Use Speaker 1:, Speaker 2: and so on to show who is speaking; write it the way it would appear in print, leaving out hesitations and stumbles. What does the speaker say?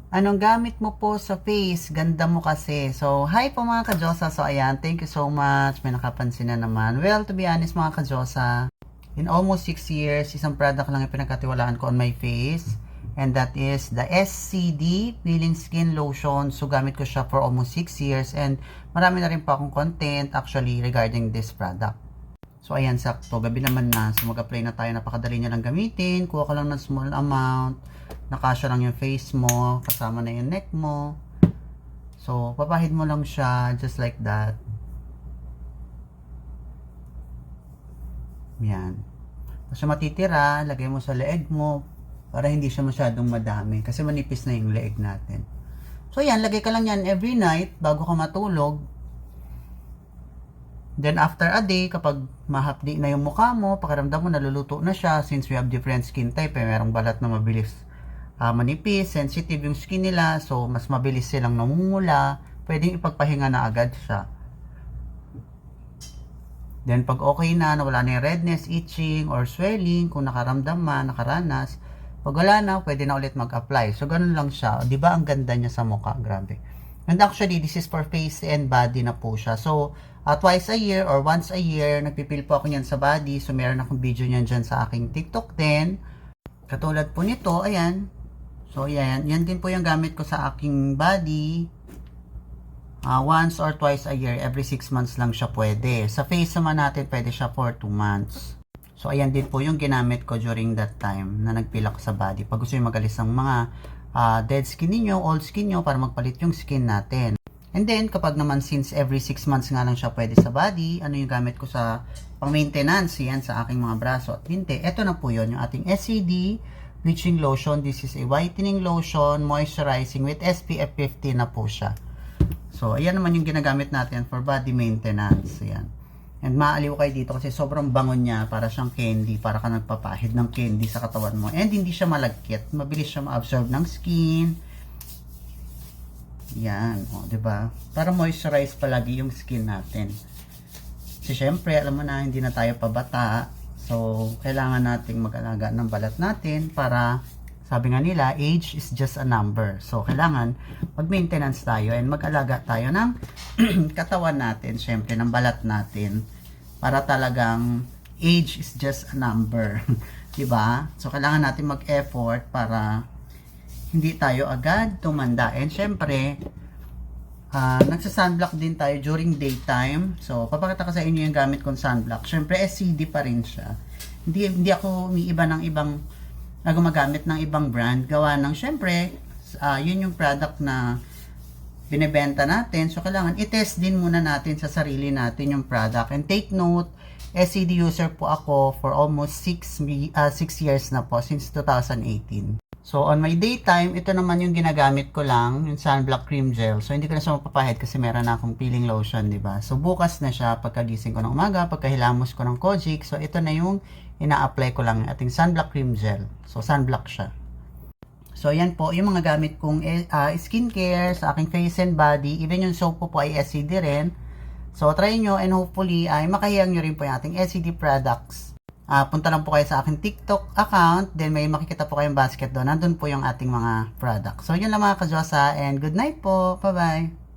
Speaker 1: Anong gamit mo po sa face? Ganda mo kasi. So, hi po mga ka-Diyosa. So, ayan, thank you so much. May nakapansin na naman. Well, to be honest mga ka-Diyosa, in almost 6 years, isang product lang yung pinagkatiwalaan ko on my face. And that is the SCD Peeling Skin Lotion. So, gamit ko siya for almost 6 years. And marami na rin pa akong content actually regarding this product. So, ayan, sakto. Gabi naman na. So, mag-apply na tayo. Napakadali niya lang gamitin. Kuha ka lang ng small amount. Nakasya lang yung face mo. Kasama na yung neck mo. So, papahid mo lang siya. Just like that. Yan. Tapos matitira, lagay mo sa leeg mo. Para hindi siya masyadong madami. Kasi manipis na yung leeg natin. So, yan. Lagay ka lang yan every night bago ka matulog. Then after a day, kapag mahapdi na yung mukha mo, pakiramdam mo naluluto na siya since we have different skin type. Merong balat na mabilis manipis, sensitive yung skin nila, so mas mabilis silang namumula. Pwedeng ipagpahinga na agad siya. Then pag okay na, nawala na yung redness, itching, or swelling, kung nakaramdam man, nakaranas, pag wala na, pwede na ulit mag-apply. So ganun lang siya. Di ba ang ganda niya sa mukha? Grabe. And actually, this is for face and body na po siya. So, twice a year or once a year, nagpipil po ako niyan sa body. So, meron akong video niyan dyan sa aking TikTok din. Katulad po nito, ayan. So, ayan. Yan din po yung gamit ko sa aking body. Once or twice a year, every 6 months lang siya pwede. Sa face naman natin, pwede siya for 2 months. So, ayan din po yung ginamit ko during that time na nagpil ako sa body. Pag gusto yung magalis ng mga dead skin niyo, old skin niyo, para magpalit yung skin natin. And then, kapag naman since every 6 months nga lang siya pwede sa body, ano yung gamit ko sa pang-maintenance, yan, sa aking mga braso at binte. Ito na po yun, yung ating SCD Bleaching Lotion. This is a whitening lotion, moisturizing with SPF 50 na po siya. So, ayan naman yung ginagamit natin for body maintenance. Ayan. And maaliw kayo dito kasi sobrang bango niya, para siyang candy, para ka nagpapahid ng candy sa katawan mo. And hindi siya malagkit, mabilis siya ma-absorb ng skin. Yan, o, diba? Para moisturize palagi yung skin natin. Kasi syempre, alam mo na, hindi na tayo pabata. So, kailangan nating mag-alaga ng balat natin para, sabi nga nila, age is just a number. So, kailangan mag-maintenance tayo and mag-alaga tayo ng katawan natin, syempre, ng balat natin. Para talagang age is just a number. Diba? So, kailangan natin mag-effort para hindi tayo agad tumanda. And syempre, nagsa-sunblock din tayo during daytime. So, papakita ko sa inyo yung gamit kong sunblock. Syempre, SCD pa rin siya. Hindi ako umiiba ng ibang, gumagamit ng ibang brand. Gawa ng, syempre, yun yung product na binebenta natin. So, kailangan i-test din muna natin sa sarili natin yung product. And take note, SCD user po ako for almost 6 years na po, since 2018. So, on my daytime, ito naman yung ginagamit ko lang, yung sunblock cream gel. So, hindi ko na siya mapapahid kasi meron na akong peeling lotion, diba? So, bukas na siya pagkagising ko ng umaga, pagkahilamos ko ng Kojic. So, ito na yung ina-apply ko lang, ating sunblock cream gel. So, sunblock siya. So, yan po, yung mga gamit kong skincare sa aking face and body. Even yung soap po ay SCD rin. So, try nyo and hopefully ay makahiyang nyo rin po yung ating SCD products. Punta lang po kayo sa aking TikTok account. Then may makikita po kayong basket doon. Nandun po yung ating mga products. So, yun lang mga ka-Diyosa. And good night po. Bye-bye.